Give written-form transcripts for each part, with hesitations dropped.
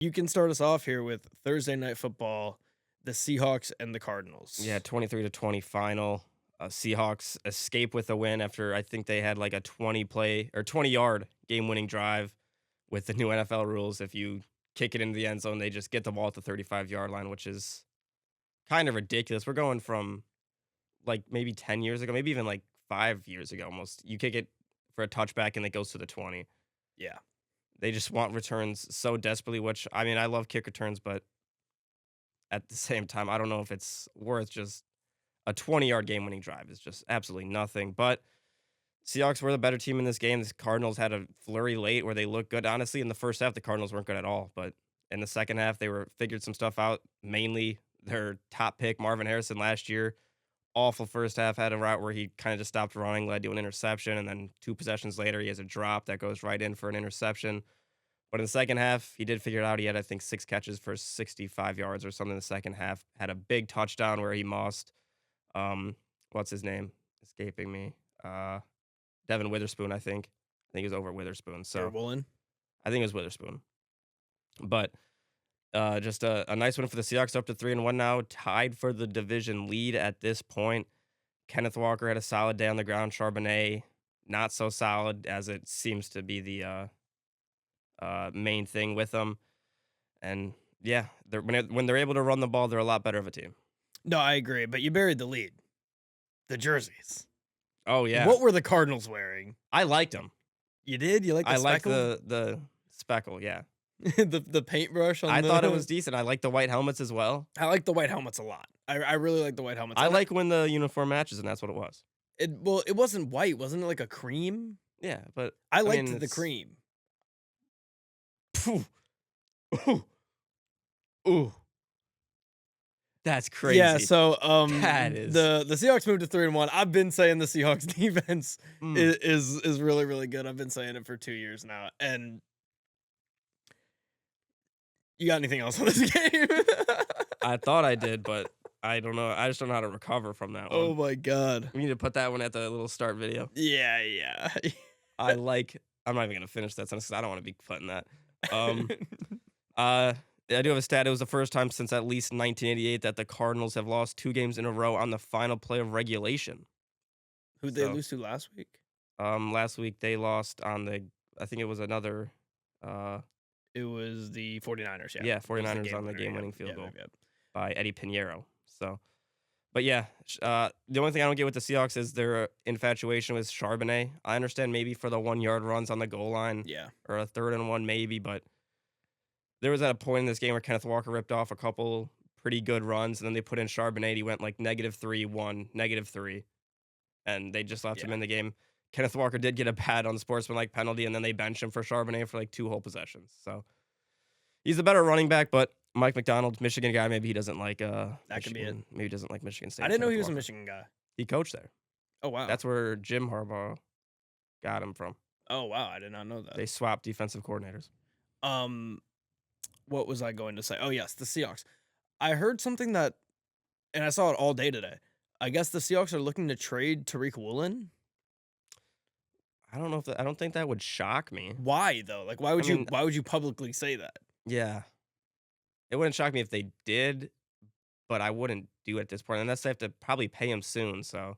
You can start us off here with Thursday Night Football, the Seahawks and the Cardinals. Yeah, 23-20 final. Seahawks escape with a win after I think they had like a 20-yard game-winning drive with the new NFL rules. If you kick it into the end zone, they just get the ball at the 35-yard line, which is kind of ridiculous. We're going from like maybe 10 years ago, maybe even like 5 years ago almost. You kick it for a touchback and it goes to the 20. Yeah. They just want returns so desperately, which, I mean, I love kick returns, but at the same time, I don't know if it's worth just a 20-yard game-winning drive. It's just absolutely nothing. But Seahawks were the better team in this game. The Cardinals had a flurry late where they looked good. Honestly, in the first half, the Cardinals weren't good at all. But in the second half, they figured some stuff out, mainly their top pick, Marvin Harrison, last year. Awful first half, had a route where he kind of just stopped running, led to an interception, and then 2 possessions later, he has a drop that goes right in for an interception. But in the second half, he did figure it out. He had, I think, 6 catches for 65 yards or something in the second half. Had a big touchdown where he mossed, what's his name? Escaping me. Devin Witherspoon, I think. I think he was over Witherspoon. So Woolen. I think it was Witherspoon. But just a nice one for the Seahawks, up to 3-1 now, tied for the division lead at this point. Kenneth Walker had a solid day on the ground. Charbonnet, not so solid, as it seems to be the main thing with them. And yeah, when they're able to run the ball, they're a lot better of a team. No, I agree, but you buried the lead. The jerseys. Oh yeah, What were the Cardinals wearing? I liked them. You did? You like the I liked speckle? the speckle. Yeah, the paintbrush on I the... thought it was decent. I like the white helmets as well. I like the white helmets a lot. I really like the white helmets. I like when the uniform matches, and that's what it was. It wasn't white. Wasn't it like a cream? Yeah, but I liked mean, the cream. Phew. Ooh. Ooh. That's crazy. Yeah, so That is... the Seahawks moved to 3-1. I've been saying the Seahawks defense is really, really good. I've been saying it for 2 years now. And you got anything else on this game? I thought I did, but I don't know. I just don't know how to recover from that one. Oh my god. We need to put that one at the little start video. Yeah. I'm not even gonna finish that sentence because I don't want to be putting that. I do have a stat. It was the first time since at least 1988 that the Cardinals have lost 2 games in a row on the final play of regulation. Who'd they lose to last week? Last week they lost on I think it was another. It was the 49ers, yeah. Yeah, 49ers on the game-winning field goal by Eddie Pinheiro. So, but yeah, the only thing I don't get with the Seahawks is their infatuation with Charbonnet. I understand maybe for the 1-yard runs on the goal line, or a 3rd and 1 maybe, but there was at a point in this game where Kenneth Walker ripped off a couple pretty good runs, and then they put in Charbonnet. He went like -3, 1, -3, and they just left him in the game. Kenneth Walker did get a bad unsportsmanlike penalty, and then they benched him for Charbonnet for like 2 whole possessions. So he's the better running back, but Mike McDonald, Michigan guy, maybe he doesn't like that Michigan. could be it. Maybe he doesn't like Michigan State. I didn't know he was a Michigan guy. He coached there. Oh wow. That's where Jim Harbaugh got him from. Oh wow, I did not know that. They swapped defensive coordinators. What was I going to say? Oh yes, the Seahawks. I heard something that, and I saw it all day today. I guess the Seahawks are looking to trade Tyreek Wilson. I don't know if I don't think that would shock me. Why though? Like, why would you publicly say that? Yeah, it wouldn't shock me if they did, but I wouldn't do it at this point unless they have to probably pay him soon. So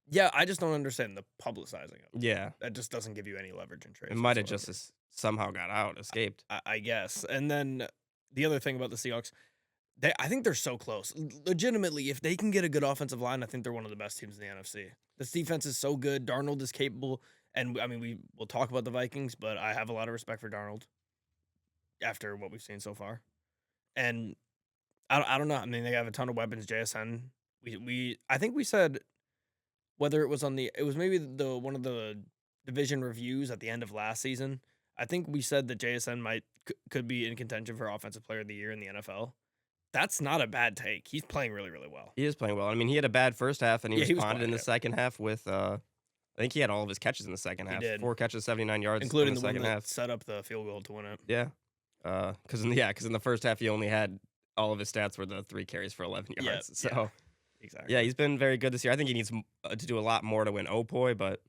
yeah, I just don't understand the publicizing of it. Yeah, that just doesn't give you any leverage in trades. It might have just somehow got out, escaped. I guess. And then the other thing about the Seahawks, I think they're so close. Legitimately, if they can get a good offensive line, I think they're one of the best teams in the NFC. This defense is so good. Darnold is capable. And, I mean, we'll talk about the Vikings, but I have a lot of respect for Darnold after what we've seen so far. And I don't know. I mean, they have a ton of weapons. JSN. I think we said whether it was maybe one of the division reviews at the end of last season. I think we said that JSN could be in contention for Offensive Player of the Year in the NFL. That's not a bad take. He's playing really, really well. He is playing well. I mean, he had a bad first half, and he responded in the second half with, I think he had all of his catches in the second half. He did. 4 catches, 79 yards, including in the second one that half. Set up the field goal to win it. Yeah, because in the first half he only had all of his stats were the 3 carries for 11 yards. Yeah, so exactly. Yeah, he's been very good this year. I think he needs to do a lot more to win Opoi, but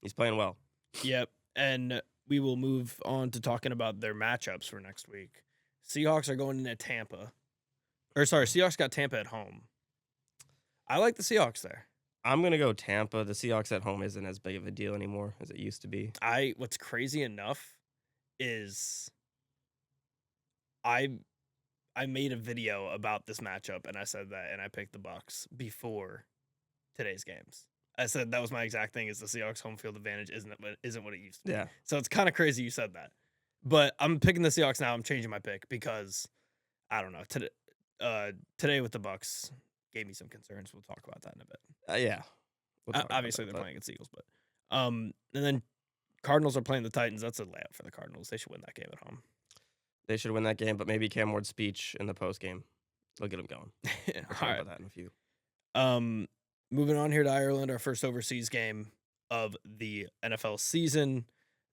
he's playing well. Yep, and we will move on to talking about their matchups for next week. Seahawks are going into Tampa. Or sorry, Seahawks got Tampa at home. I like the Seahawks there. I'm gonna go Tampa. The Seahawks at home isn't as big of a deal anymore as it used to be. What's crazy enough is I I made a video about this matchup and I said that and I picked the Bucks before today's games. I said that was my exact thing is the Seahawks home field advantage isn't what it used to be. Yeah. So it's kind of crazy you said that. But I'm picking the Seahawks now. I'm changing my pick because I don't know. Today with the Bucks gave me some concerns. We'll talk about that in a bit. Yeah. We'll talk about Obviously, that, they're but playing against Eagles, but and then Cardinals are playing the Titans. That's a layup for the Cardinals. They should win that game at home. they should win that game, but maybe Cam Ward's speech in the post game will get him going. We'll talk All right. about that in a few. Moving on here to Ireland, our first overseas game of the NFL season.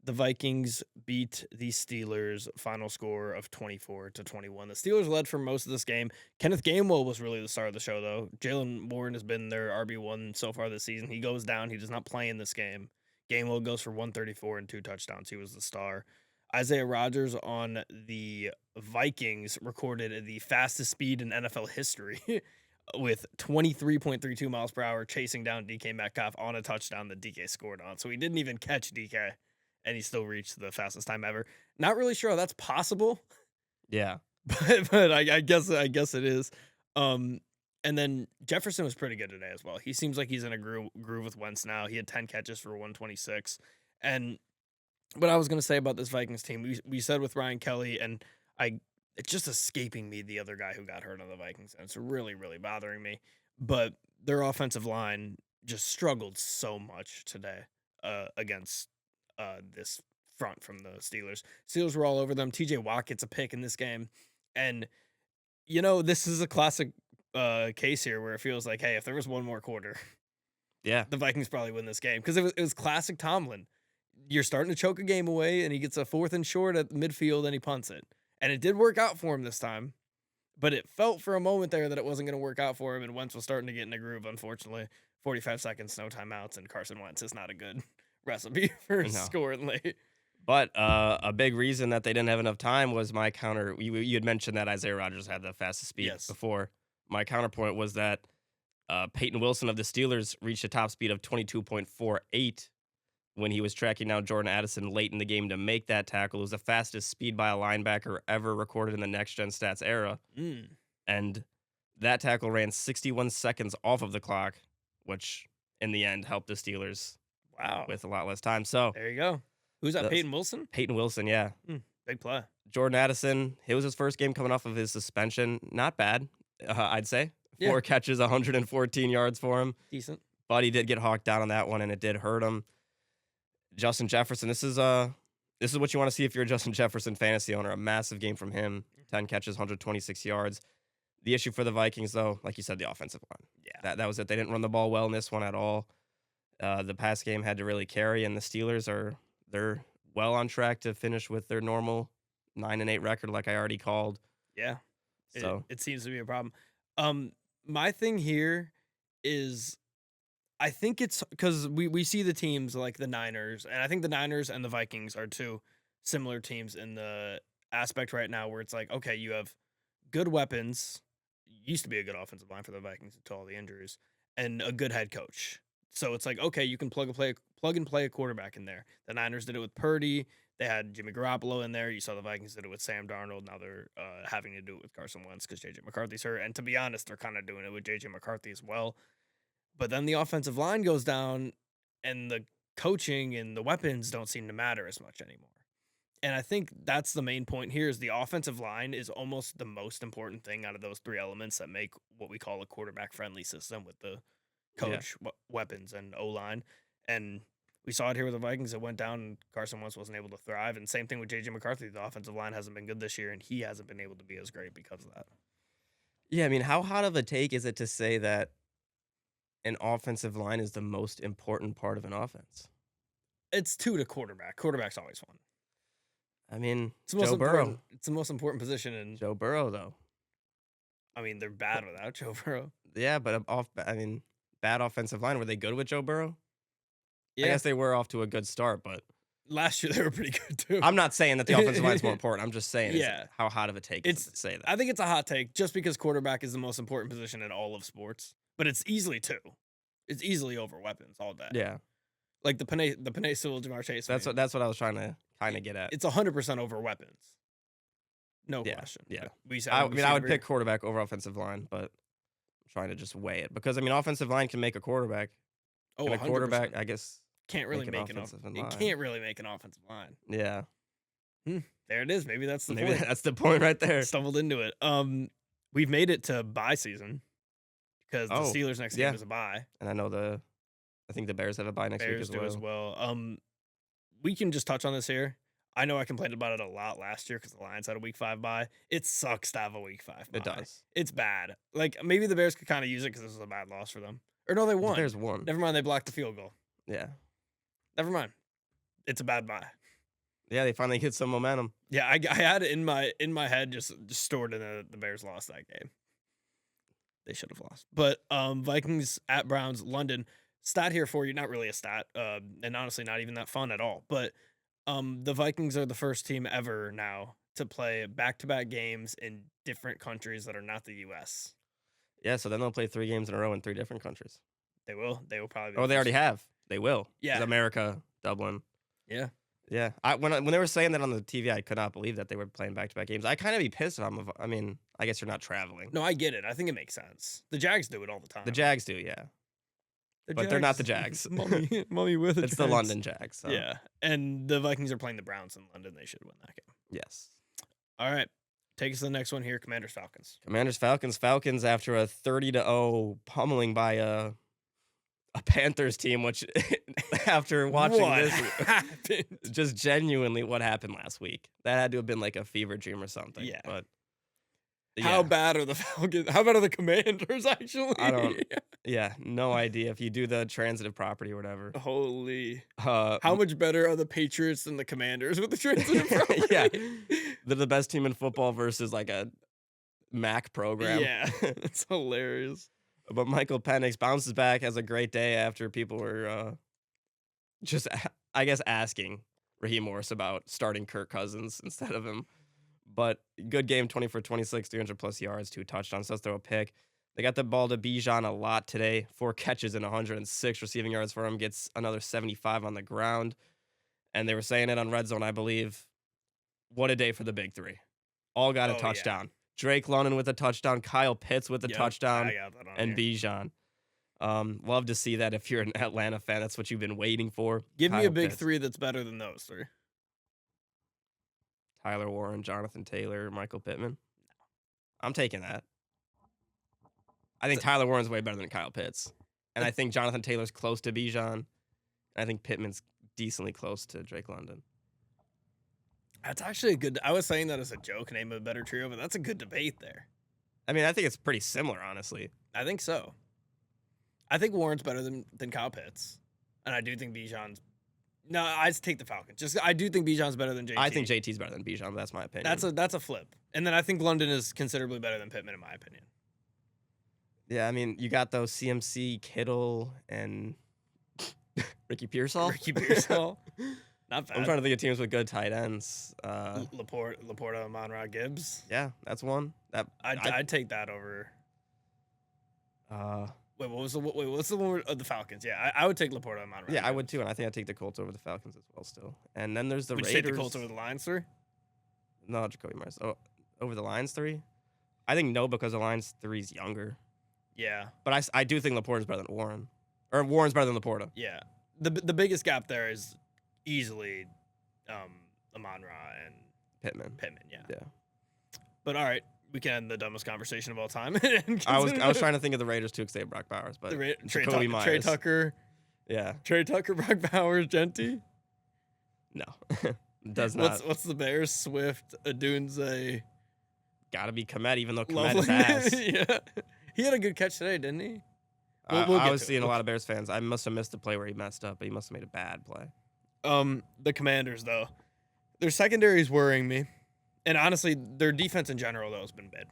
The Vikings beat the Steelers, final score of 24-21. The Steelers led for most of this game. Kenneth Gainwell was really the star of the show, though. Jalen Warren has been their RB1 so far this season. He goes down. He does not play in this game. Gainwell goes for 134 and 2 touchdowns. He was the star. Isaiah Rodgers on the Vikings recorded the fastest speed in NFL history with 23.32 miles per hour chasing down DK Metcalf on a touchdown that DK scored on. So he didn't even catch DK. And he still reached the fastest time ever. Not really sure how that's possible, Yeah. but I guess it is. And then Jefferson was pretty good today as well. He seems like he's in a groove with Wentz now. He had 10 catches for 126. And what I was gonna say about this Vikings team, we said with Ryan Kelly, and it's just escaping me the other guy who got hurt on the Vikings, and it's really really bothering me. But their offensive line just struggled so much today against this front from the Steelers. Steelers were all over them. TJ Watt gets a pick in this game. And, this is a classic case here where it feels like, hey, if there was one more quarter, Yeah. the Vikings probably win this game. Because it was classic Tomlin. You're starting to choke a game away, and he gets a 4th and short at midfield, and he punts it. And it did work out for him this time. But it felt for a moment there that it wasn't going to work out for him, and Wentz was starting to get in a groove, unfortunately. 45 seconds, no timeouts, and Carson Wentz is not a good recipe for scoring late. But a big reason that they didn't have enough time was my counter. You had mentioned that Isaiah Rodgers had the fastest speed before. My counterpoint was that Peyton Wilson of the Steelers reached a top speed of 22.48 when he was tracking down Jordan Addison late in the game to make that tackle. It was the fastest speed by a linebacker ever recorded in the next-gen stats era. And that tackle ran 61 seconds off of the clock, which in the end helped the Steelers with a lot less time. So there you go. Who's that? Peyton Wilson? Peyton Wilson, yeah. Big play. Jordan Addison, it was his first game coming off of his suspension. Not bad, I'd say. 4 catches, 114 yards for him. Decent. But he did get hawked down on that one, and it did hurt him. Justin Jefferson, this is what you want to see if you're a Justin Jefferson fantasy owner. A massive game from him. 10 catches, 126 yards. The issue for the Vikings, though, like you said, the offensive line. Yeah. That was it. They didn't run the ball well in this one at all. The pass game had to really carry, and the Steelers they're well on track to finish with their normal 9-8 record, like I already called. Yeah, so it seems to be a problem. My thing here is, I think it's because we see the teams like the Niners, and I think the Niners and the Vikings are two similar teams in the aspect right now where it's like, okay, you have good weapons, used to be a good offensive line for the Vikings until all the injuries, and a good head coach. So it's like, okay, you can plug and play a quarterback in there. The Niners did it with Purdy. They had Jimmy Garoppolo in there. You saw the Vikings did it with Sam Darnold. Now they're having to do it with Carson Wentz because J.J. McCarthy's hurt. And to be honest, they're kind of doing it with J.J. McCarthy as well. But then the offensive line goes down, and the coaching and the weapons don't seem to matter as much anymore. And I think that's the main point here is the offensive line is almost the most important thing out of those 3 elements that make what we call a quarterback-friendly system with the coach, weapons, and O-line. And we saw it here with the Vikings. It went down, and Carson Wentz wasn't able to thrive. And same thing with J.J. McCarthy. The offensive line hasn't been good this year, and he hasn't been able to be as great because of that. Yeah, I mean, how hot of a take is it to say that an offensive line is the most important part of an offense? It's 2 to quarterback. Quarterback's always 1. I mean, it's the Joe Burrow. It's the most important position in Joe Burrow, though. I mean, they're bad without Joe Burrow. Yeah, but bad offensive line. Were they good with Joe Burrow? Yeah. I guess they were off to a good start, but last year they were pretty good too. I'm not saying that the offensive line is more important. I'm just saying, Yeah. how hot of a take is it to say that? I think it's a hot take just because quarterback is the most important position in all of sports, but it's easily two. It's easily over weapons all day. Yeah, Like the Penix Sewell Jamar Chase. that's what I was trying to kind of get at. It's 100% over weapons. No question. Yeah. I I would pick quarterback over offensive line, but I'm trying to just weigh it because offensive line can make a quarterback. Oh, And a 100%. quarterback, I guess. Can't really make an make an offensive offensive line. You can't really make an offensive line. Yeah, There it is. Maybe that's the maybe point. that's the point right there. Stumbled into it. We've made it to bye season because the Oh, Steelers next yeah. game is a bye. And I think the Bears have a bye next Bears week do as as well. well. We can just touch on this here. I know I complained about it a lot last year because the Lions had a week 5 bye. It sucks to have a week 5 bye. It does. It's bad. Like maybe the Bears could kind of use it because this was a bad loss for them. Or no, they won. There's one. Never mind. They blocked the field goal. Yeah, Never mind. It's a bad bye. yeah. They finally hit some momentum. Yeah, I had it in my head just stored in the Bears lost that game. They should have lost. But Vikings at Browns, London. Stat here for you, not really a stat, and honestly not even that fun at all. But the Vikings are the first team ever now to play back-to-back games in different countries that are not the U.S. Yeah, so then they'll play 3 games in a row in 3 different countries. They will. They will probably. Oh, they already have. They will. Yeah. 'Cause America, Dublin. Yeah. Yeah. When they were saying that on the TV, I could not believe that they were playing back-to-back games. I kind of be pissed if I mean, I guess you're not traveling. No, I get it. I think it makes sense. The Jags do it all the time. The Jags do, yeah. But they're not the Jags. Mummy with it. It's the London Jags. So. Yeah, and the Vikings are playing the Browns in London. They should win that game. Yes. All right, take us to the next one here. Commanders Falcons. Commanders Falcons. Falcons after a 30-0 pummeling by a Panthers team, which after watching What this, happened? just genuinely what happened last week. That had to have been like a fever dream or something. Yeah. But How bad are the Falcons? How bad are the Commanders actually? I don't. Yeah, no idea if you do the transitive property or whatever. Holy. How How much better are the Patriots than the Commanders with the transitive property? Yeah. They're the best team in football versus like a Mac program. Yeah, it's hilarious. But Michael Penix bounces back, has a great day after people were just, I guess, asking Raheem Morris about starting Kirk Cousins instead of him. But good game, 20 for 26, 300+ yards, 2 touchdowns, does throw a pick. They got the ball to Bijan a lot today. 4 catches and 106 receiving yards for him. Gets another 75 on the ground. And they were saying it on Red Zone, I believe. What a day for the big 3. All got a touchdown. Yeah. Drake London with a touchdown. Kyle Pitts with a touchdown. I got that on And here. Bijan. Love to see that if you're an Atlanta fan. That's what you've been waiting for. Give me Kyle a big Pitts. 3 that's better than those 3. Tyler Warren, Jonathan Taylor, Michael Pittman. I'm taking that. I think Tyler Warren's way better than Kyle Pitts. And I think Jonathan Taylor's close to Bijan. And I think Pittman's decently close to Drake London. That's actually a good. I was saying that as a joke, name a better trio, but that's a good debate there. I mean, I think it's pretty similar, honestly. I think so. I think Warren's better than Kyle Pitts, and I do think Bijan's. No, I just take the Falcons. I do think Bijan's better than JT. I think JT's better than Bijan, but that's my opinion. That's a flip, and then I think London is considerably better than Pittman in my opinion. Yeah, I mean, you got those CMC, Kittle, and Ricky Pearsall. Ricky Pearsall, not bad. I'm trying to think of teams with good tight ends. Laporta, Monroe, Gibbs. Yeah, that's one. I'd take that over. What's the one with the Falcons? Yeah, I would take Laporta and Monroe. Yeah, I would too, and I think I'd take the Colts over the Falcons as well still. And then there's the Would Raiders. you take the Colts over the Lions, sir? No, Jacoby Myers. Oh, over the Lions 3? I think no, because the Lions 3's younger. Yeah. But I do think Laporta's better than Warren. Or Warren's better than Laporta. Yeah. The biggest gap there is easily Amon-Ra and Pittman. yeah. But all right, we can end the dumbest conversation of all time. I was trying to think of the Raiders too because they have Brock Bowers, but Jacoby Myers. Trey Tucker. Yeah. Trey Tucker, Brock Bowers, Genty. No. Does not. What's the Bears? Swift, Adunze. Gotta be Komet, even though Komet Lovely. is ass. Yeah. He had a good catch today, didn't he? I was seeing a lot of Bears fans. I must have missed the play where he messed up, but he must have made a bad play. The Commanders, though. Their secondary is worrying me. And honestly, their defense in general, though, has been bad.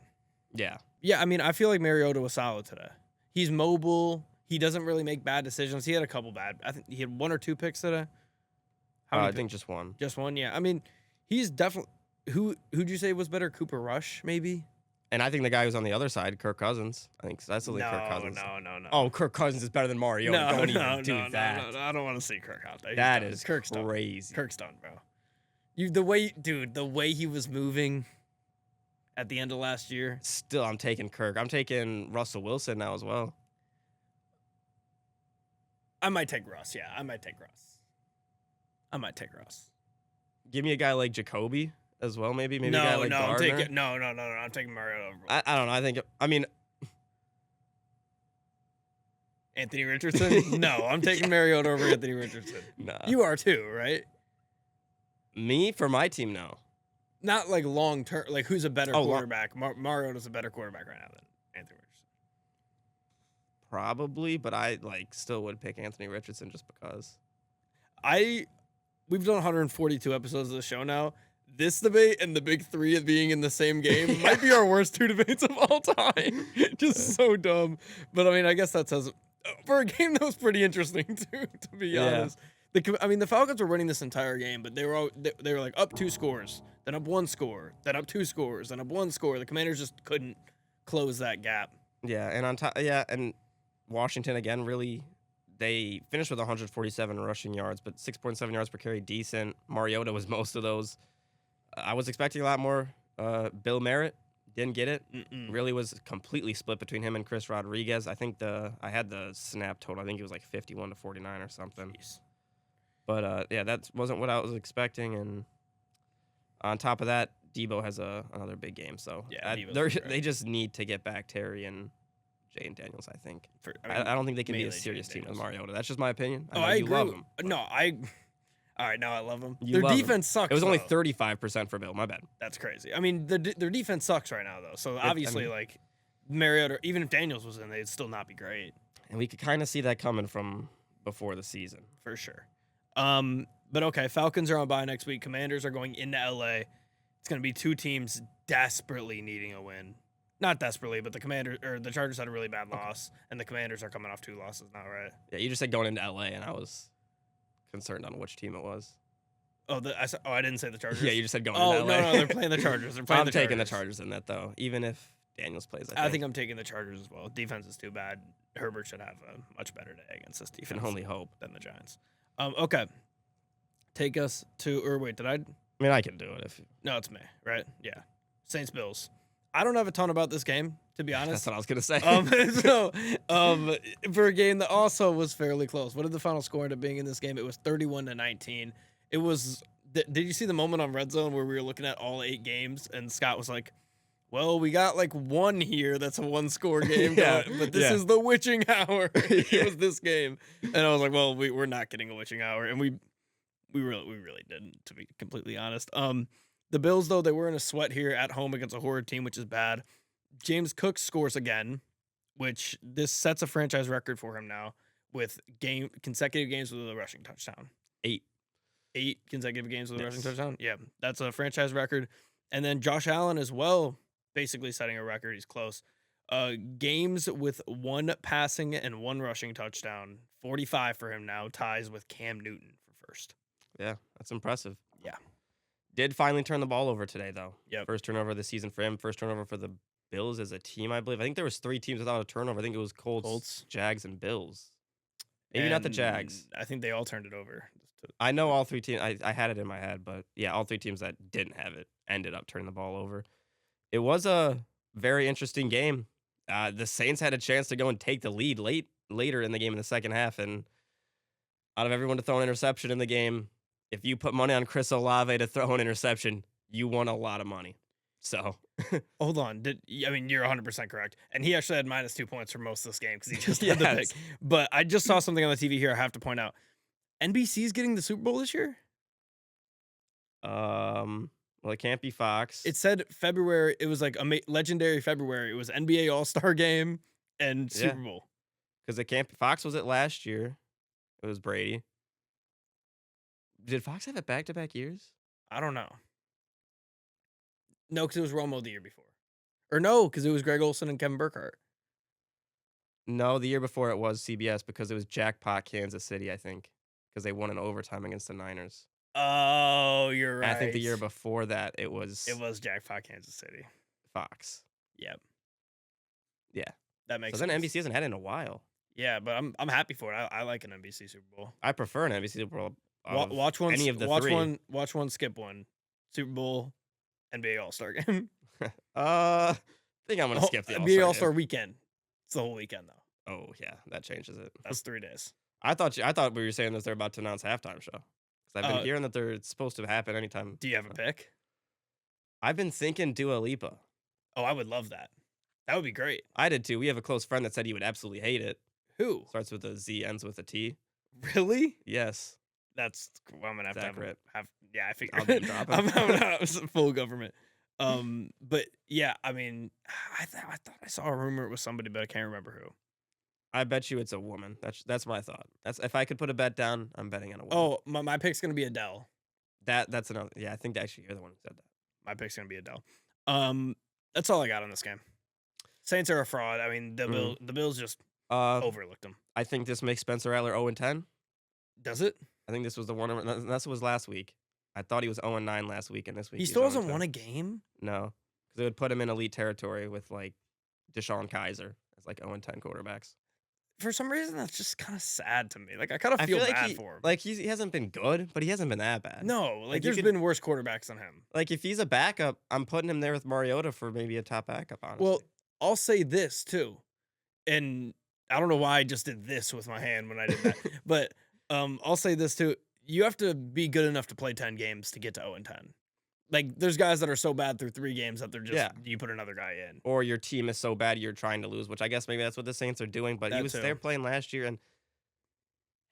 Yeah. Yeah, I mean, I feel like Mariota was solid today. He's mobile. He doesn't really make bad decisions. He had a couple bad. I think he had 1 or 2 picks today. How many I think just one. just one? Yeah. I mean, he's definitely who'd you say was better? Cooper Rush, maybe? And I think the guy who's on the other side, Kirk Cousins. I think that's the Kirk Cousins. No. Oh, Kirk Cousins is better than Mariota. Don't even do that. No. I don't want to see Kirk out there. That is Kirk's crazy. Kirk's done, bro. The way he was moving at the end of last year. Still, I'm taking Kirk. I'm taking Russell Wilson now as well. I might take Russ. Yeah, I might take Russ. Give me a guy like Jacoby as well, maybe a guy like Gardner. I'm taking Mariota. I don't know. I mean, Anthony Richardson? No, I'm taking Mariota over Anthony Richardson. Nah. You are too, right? Me for my team, no. Not like long term. Like who's a better Oh, quarterback? Mariota's a better quarterback right now than Anthony Richardson. Probably, but I still would pick Anthony Richardson just because. We've done 142 episodes of the show now. This debate and the big three of being in the same game might be our worst two debates of all time. Just so dumb. But I mean, I guess that says for a game that was pretty interesting too, to be honest. The Falcons were winning this entire game, but they were like up 2 scores, then up 1 score, then up 2 scores, then up 1 score. The Commanders just couldn't close that gap. Yeah, and on top, and Washington again really. They finished with 147 rushing yards, but 6.7 yards per carry, decent. Mariota was most of those. I was expecting a lot more. Bill Merritt didn't get it. Really was completely split between him and Chris Rodriguez. I think I had the snap total. I think it was like 51 to 49 or something. Jeez. But that wasn't what I was expecting. And on top of that, Debo has another big game. So yeah, they just need to get back Terry and Jane Daniels, I think. I don't think they can be a serious team with Mariota. That's just my opinion. I agree. You love him. All right, now I love them. Their love defense sucks. It was only 35% for Bill. My bad. That's crazy. I mean, their defense sucks right now, though. So obviously, Mariota, even if Daniels was in, they'd still not be great. And we could kind of see that coming from before the season. For sure. But okay, Falcons are on bye next week. Commanders are going into LA. It's going to be 2 teams desperately needing a win. Not desperately, but the Chargers had a really bad loss, and the Commanders are coming off 2 losses now, right? Yeah, you just said going into LA, and I was concerned on which team it was. I didn't say the Chargers. Yeah, you just said going into LA. No, they're playing the Chargers. I'm taking the Chargers in that, though, even if Daniels plays. I think I'm taking the Chargers as well. Defense is too bad. Herbert should have a much better day against this defense. Can only hope. Than the Giants. Okay. Take us to, or wait, did I? I mean, I can do it if. No, it's me, right? Yeah. Saints Bills. I don't have a ton about this game, to be honest. That's what I was gonna say. For a game that also was fairly close. What did the final score end up being in this game? It was 31-19. It was. Did you see the moment on Red Zone where we were looking at all 8 games and Scott was like, "Well, we got like one here that's a 1-score game, but this is the witching hour." It was this game, and I was like, "Well, we're not getting a witching hour," and we really didn't, to be completely honest. The Bills, though, they were in a sweat here at home against a horrid team, which is bad. James Cook scores again, which this sets a franchise record for him now with consecutive games with a rushing touchdown. 8 consecutive games with a rushing touchdown? Yeah, that's a franchise record. And then Josh Allen as well, basically setting a record. He's close. Games with 1 passing and 1 rushing touchdown. 45 for him now, ties with Cam Newton for first. Yeah, that's impressive. Yeah. Did finally turn the ball over today, though. Yep. First turnover of the season for him. First turnover for the Bills as a team, I believe. I think there was 3 teams without a turnover. I think it was Colts, Jags, and Bills. Maybe not the Jags. I think they all turned it over. I know all 3 teams. I had it in my head, but yeah, all 3 teams that didn't have it ended up turning the ball over. It was a very interesting game. The Saints had a chance to go and take the lead later in the game in the second half, and out of everyone to throw an interception in the game, if you put money on Chris Olave to throw an interception, you won a lot of money. So, hold on. You're 100% correct. And he actually had -2 points for most of this game because he just had the pick. But I just saw something on the TV here I have to point out. NBC's getting the Super Bowl this year? Well, it can't be Fox. It said February. It was like a legendary February. It was NBA All-Star Game and Super Bowl. Because it can't be. Fox was it last year. It was Brady. Did Fox have it back-to-back years? I don't know. No, because it was Romo the year before. Or no, because it was Greg Olson and Kevin Burkhardt. No, the year before it was CBS because it was jackpot Kansas City, I think, because they won in overtime against the Niners. Oh, you're And I think the year right. before that, it It was was Jackpot Kansas City. Fox. Yep, Yeah. that So makes then sense. NBC hasn't had it in a while. Yeah, but I'm happy for it. I like an NBC Super Bowl. I prefer an NBC Super Bowl of Watch one, any of the three. watch one, skip one. Super Bowl, NBA All Star Game. I think I'm gonna skip the NBA All-Star All Star game. weekend. It's the whole weekend though. Oh yeah, that changes it. That's 3 days. I thought we were saying that they're about to announce halftime show. 'Cause I've been Uh, hearing that it's supposed to happen anytime. do you have a pick? I've been thinking Dua Lipa. Oh, I would love that. That would be great. I did too. We have a close friend that said he would absolutely hate it. Who? Starts with a Z, ends with a T. Really? Yes. That's I'm gonna have It's to accurate. yeah, I I'll figured. name drop him. I'm gonna have some full government. But yeah, I mean, I thought I saw a rumor it was somebody, but I can't remember who. I bet you it's a woman. That's my thought. That's if I could put a bet down, I'm betting on a woman. Oh, my pick's gonna be Adele. That's another. Yeah, I think actually you're the one who said that. My pick's gonna be Adele. That's all I got on this game. Saints are a fraud. I mean, the Bills just overlooked them. I think this makes Spencer Rattler 0-10. Does it? I think this was the one. This was last week. I thought he was 0-9 last week, and this week He he's still hasn't 0-10. won a game. No, because it would put him in elite territory with like Deshaun Kaiser as like 0-10 quarterbacks. For some reason, that's just kind of sad to me. Like I kind of I feel feel like bad for him. like he hasn't been good, but he hasn't been that bad. No, like Like, you there's could- been worse quarterbacks than him. Like if he's a backup, I'm putting him there with Mariota for maybe a top backup. Honestly. Well, I'll say this too, and I don't know why I just did this with my hand when I did that, but I'll say this too. You have to be good enough to play 10 games to get to 0-10. Like there's guys that are so bad through 3 games that they're just Yeah. you put another guy in. or your team is so bad you're trying to lose, which I guess maybe that's what the Saints are doing. But he That was too. there playing last year and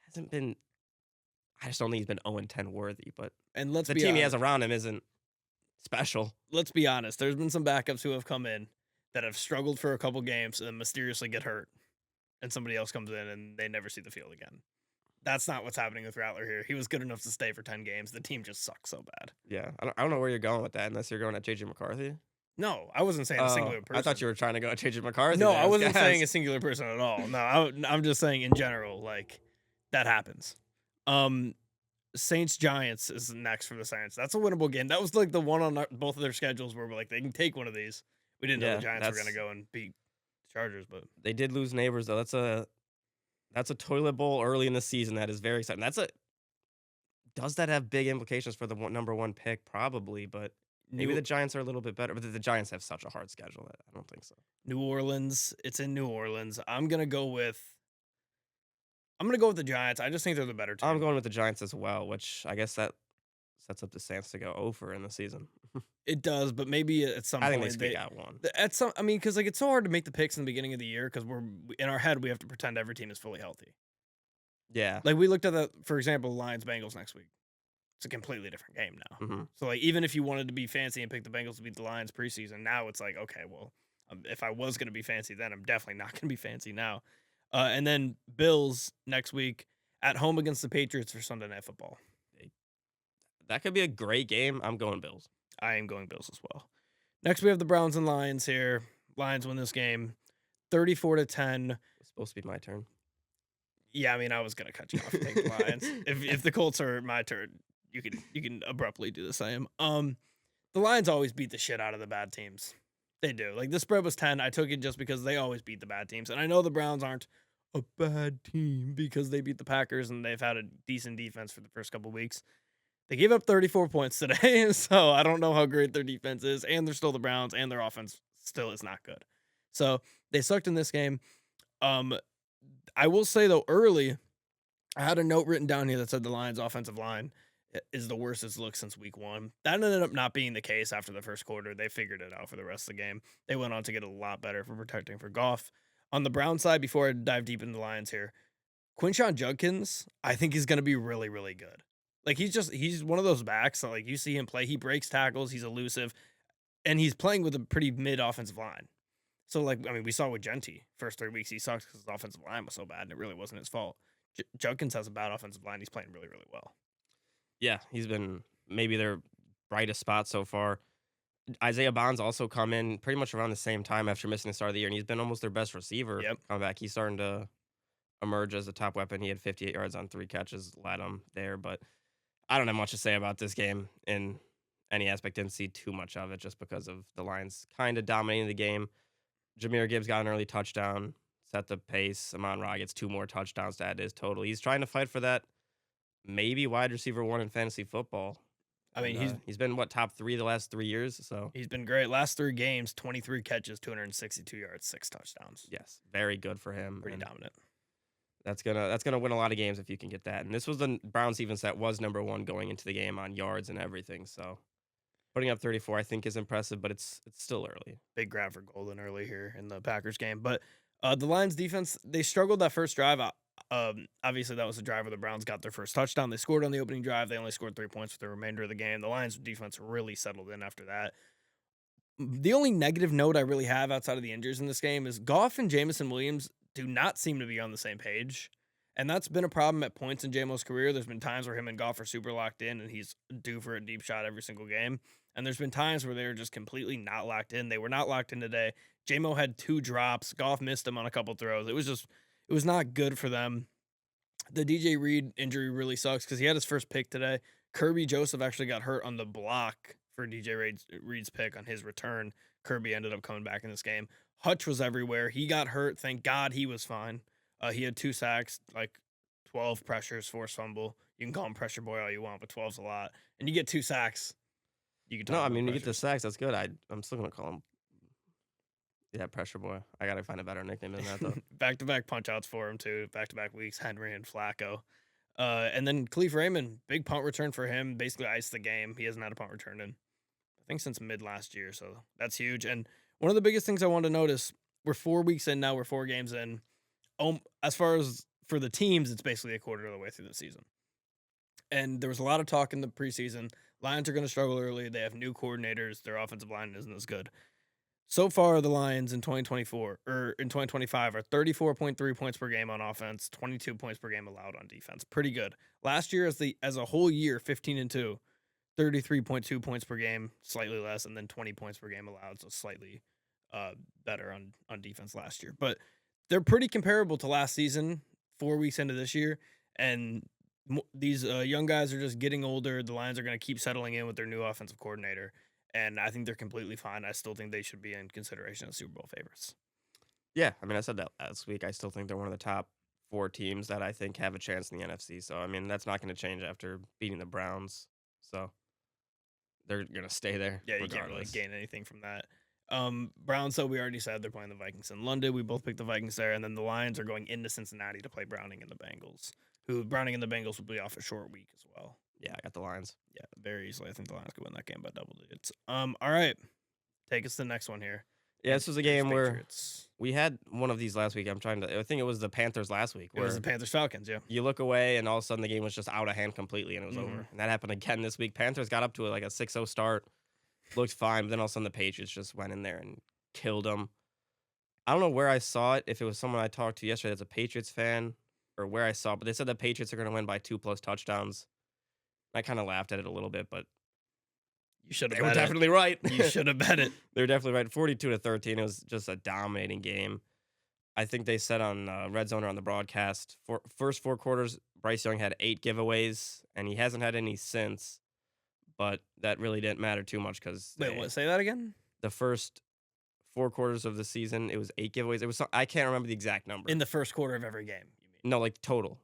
hasn't been. I just don't think he's been 0-10 worthy. But And let's the be team he honest, has around him isn't special. let's be honest. There's been some backups who have come in that have struggled for a couple games and then mysteriously get hurt, and somebody else comes in and they never see the field again. That's not what's happening with Rattler here. He was good enough to stay for 10 games. The team just sucks so bad. Yeah, I don't know where you're going with that, unless you're going at JJ McCarthy. No, I wasn't saying a singular person. I thought you were trying to go at JJ McCarthy. No, there. I wasn't Guys. saying a singular person at all. No, I'm just saying in general, like that happens. Saints Giants is next for the Saints. That's a winnable game. That was like the one on both of their schedules where we're like they can take one of these. We didn't know Yeah, the Giants were that's- gonna go and beat the Chargers, but They did lose neighbors though. That's a toilet bowl early in the season. That is very exciting. Does that have big implications for the number 1 pick? Probably, but maybe the Giants are a little bit better. But the Giants have such a hard schedule that I don't think so. New Orleans. It's in New Orleans. I'm gonna go with the Giants. I just think they're the better team. I'm going with the Giants as well, which I guess that sets up the Saints to go over in the season. It does, but maybe at some I point think they squeak out one. I mean, because like it's so hard to make the picks in the beginning of the year because we're in our head we have to pretend every team is fully healthy. Yeah. Like we looked at the, for example, Lions Bengals next week. It's a completely different game now. hmm So like even if you wanted to be fancy and pick the Bengals to beat the Lions preseason, now it's like okay, well, if I was going to be fancy then, I'm definitely not going to be fancy now. And then Bills next week at home against the Patriots for Sunday Night Football. That could be a great game. I'm going Bills. I am going Bills as well. Next we have the Browns and Lions here. Lions win this game, 34-10. It's supposed to be my turn. Yeah, I mean I was going to cut you off and take the Lions. If the Colts are my turn, you can abruptly do the same. The Lions always beat the shit out of the bad teams. They do. Like the spread was 10. I took it just because they always beat the bad teams. And I know the Browns aren't a bad team because they beat the Packers and they've had a decent defense for the first couple weeks. They gave up 34 points today, so I don't know how great their defense is, and they're still the Browns, and their offense still is not good. So they sucked in this game. I will say though, early, I had a note written down here that said the Lions' offensive line is the worst it's looked since week 1. That ended up not being the case after the first quarter. They figured it out for the rest of the game. They went on to get a lot better for protecting for Goff. On the Brown side, before I dive deep into the Lions here, Quinshon Judkins, I think he's going to be really, really good. Like he's one of those backs that like you see him play, he breaks tackles, he's elusive, and he's playing with a pretty mid offensive line. So like I mean, we saw with Genty first 3 weeks he sucked because his offensive line was so bad, and it really wasn't his fault. Judkins has a bad offensive line. He's playing really, really well. Yeah, he's been maybe their brightest spot so far. Isaiah Bond's also come in pretty much around the same time after missing the start of the year, and he's been almost their best receiver. Yep. Come back. He's starting to emerge as a top weapon. He had 58 yards on 3 catches, led him there. But I don't have much to say about this game in any aspect. Didn't see too much of it just because of the Lions kind of dominating the game. Jahmyr Gibbs got an early touchdown, set the pace. Amon-Ra gets 2 more touchdowns to add to his total. He's trying to fight for that maybe wide receiver 1 in fantasy football. I mean, He's been, what, top 3 the last 3 years? So he's been great. Last 3 games, 23 catches, 262 yards, 6 touchdowns. yes, very good for him. Pretty and dominant. That's gonna win a lot of games if you can get that. And this was the Browns defense that was number 1 going into the game on yards and everything. So putting up 34, I think, is impressive, but it's still early. Big grab for Golden early here in the Packers game. But the Lions defense, they struggled that first drive. Obviously, that was the drive where the Browns got their first touchdown. They scored on the opening drive. They only scored 3 points for the remainder of the game. The Lions defense really settled in after that. The only negative note I really have outside of the injuries in this game is Goff and Jamison Williams do not seem to be on the same page. And that's been a problem at points in Jamo's career. There's been times where him and Goff are super locked in and he's due for a deep shot every single game. And there's been times where they're just completely not locked in. They were not locked in today. Jamo had 2 drops. Goff missed him on a couple throws. It was not good for them. The DJ Reed injury really sucks because he had his first pick today. Kirby Joseph actually got hurt on the block for DJ Reed's pick on his return. Kirby ended up coming back in this game. Hutch was everywhere. He got hurt. Thank God he was fine. He had 2 sacks, like 12 pressures, forced fumble. You can call him pressure boy all you want, but 12's a lot. And you get 2 sacks. You can No, I about mean, you get the pressures. sacks. That's good. I'm still gonna call him. Yeah, pressure boy. I gotta find a better nickname than that though. Back-to-back punch-outs for him, too. Back-to-back weeks, Henry and Flacco. And then Khalif Raymond, big punt return for him. Basically iced the game. He hasn't had a punt return in, I think, since mid last year. So that's huge. And one of the biggest things I wanted to notice, we're 4 weeks in now. We're 4 games in. As far as for the teams, it's basically a quarter of the way through the season. And there was a lot of talk in the preseason. Lions are going to struggle early. They have new coordinators. Their offensive line isn't as good. So far, the Lions in 2024 or in 2025 are 34.3 points per game on offense, 22 points per game allowed on defense. Pretty good. Last year, as a whole year, 15-2, 33.2 points per game, slightly less, and then 20 points per game allowed, so slightly better on defense last year. But they're pretty comparable to last season, 4 weeks into this year, and these young guys are just getting older. The Lions are going to keep settling in with their new offensive coordinator. And I think they're completely fine. I still think they should be in consideration as Super Bowl favorites. Yeah, I mean, I said that last week. I still think they're one of the top 4 teams that I think have a chance in the NFC. So, I mean, that's not going to change after beating the Browns. So, they're going to stay there. Yeah, you can't really gain anything from that. Browns, though, we already said they're playing the Vikings in London. We both picked the Vikings there. And then the Lions are going into Cincinnati to play Browning and the Bengals, who Browning and the Bengals will be off a short week as well. Yeah, I got the Lions. Yeah, very easily. I think the Lions could win that game by double digits. All right. Take us to the next one here. Yeah, this was a game where Patriots. we had one of these last week. I think it was the Panthers last week. It was the Panthers Falcons, yeah. You look away, and all of a sudden the game was just out of hand completely, and it was over. And that happened again this week. Panthers got up to like a 6-0 start, looked fine, but then all of a sudden the Patriots just went in there and killed them. I don't know where I saw it, if it was someone I talked to yesterday that's a Patriots fan, or where I saw it, but they said the Patriots are going to win by 2+ touchdowns. I kind of laughed at it a little bit, but you should have. They were definitely right. You should have bet it. They were definitely right. 42-13. It was just a dominating game. I think they said on Red Zone or on the broadcast, first 4 quarters, Bryce Young had 8 giveaways, and he hasn't had any since. But that really didn't matter too much because Wait, what? Say that again. The first 4 quarters of the season, it was 8 giveaways. It was I can't remember the exact number. In the first quarter of every game, you mean? No, like total.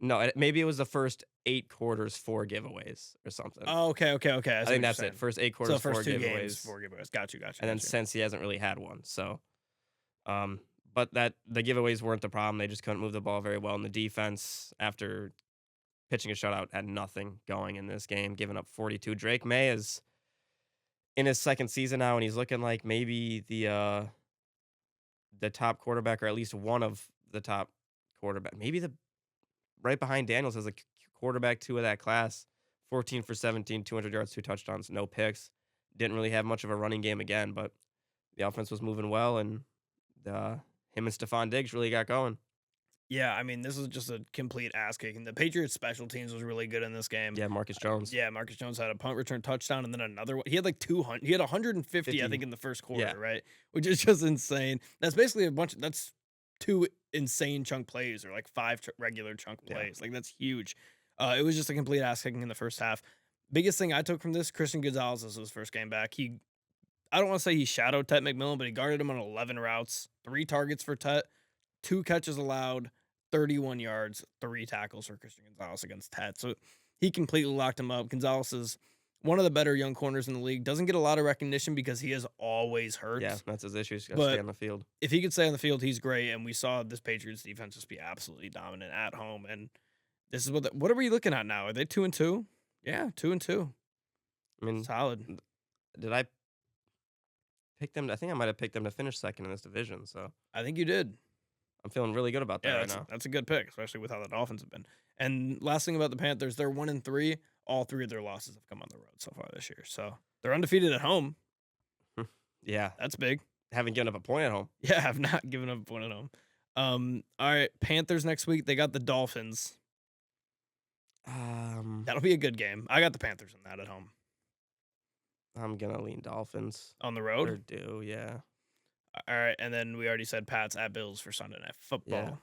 No, maybe it was the first 8 quarters, 4 giveaways or something. Oh, okay. I think that's it. First 8 quarters, so first 4 2 giveaways. games, 4 giveaways. Got you. And then since he hasn't really had one. So, but the giveaways weren't the problem. They just couldn't move the ball very well. And the defense, after pitching a shutout, had nothing going in this game, giving up 42. Drake May is in his 2nd season now, and he's looking like maybe the top quarterback, or at least one of the top quarterback. Maybe right behind Daniels as a quarterback 2 of that class. 14 for 17, 200 yards, 2 touchdowns, no picks. Didn't really have much of a running game again, but the offense was moving well, and him and Stephon Diggs really got going. Yeah, I mean, this was just a complete ass kicking. The Patriots' special teams was really good in this game. Yeah, Marcus Jones. Marcus Jones had a punt return touchdown, and then another one. He had like 200. He had 150, I think, in the first quarter, right? Which is just insane. That's basically that's 2 insane chunk plays, or like 5 regular chunk plays. Like, that's huge. It was just a complete ass kicking in the first half. Biggest thing I took from this, Christian Gonzalez was his first game back. I don't want to say he shadowed Tet McMillan, but he guarded him on 11 routes, 3 targets for Tet, 2 catches allowed, 31 yards, 3 tackles for Christian Gonzalez against Tet. So he completely locked him up. Gonzalez is one of the better young corners in the league. Doesn't get a lot of recognition because he is always hurt. Yeah, that's his issue. He's got to But stay on the field. if he could stay on the field, he's great. And we saw this Patriots defense just be absolutely dominant at home. And this is what are we looking at now? Are they 2-2? Yeah, 2-2. I mean, Solid. did I pick them? I think I might have picked them to finish second in this division. So I think you did. I'm feeling really good about that Yeah, right now. that's a good pick, especially with how the Dolphins have been. And last thing about the Panthers, they're 1-3. All 3 of their losses have come on the road so far this year. So they're undefeated at home. Yeah, That's big. haven't given up a point at home. Yeah, I've not given up a point at home. All right, Panthers next week. They got the Dolphins. That'll be a good game. I got the Panthers in that at home. I'm gonna lean Dolphins. On the Or road. do, yeah. All right, and then we already said Pats at Bills for Sunday Night Football.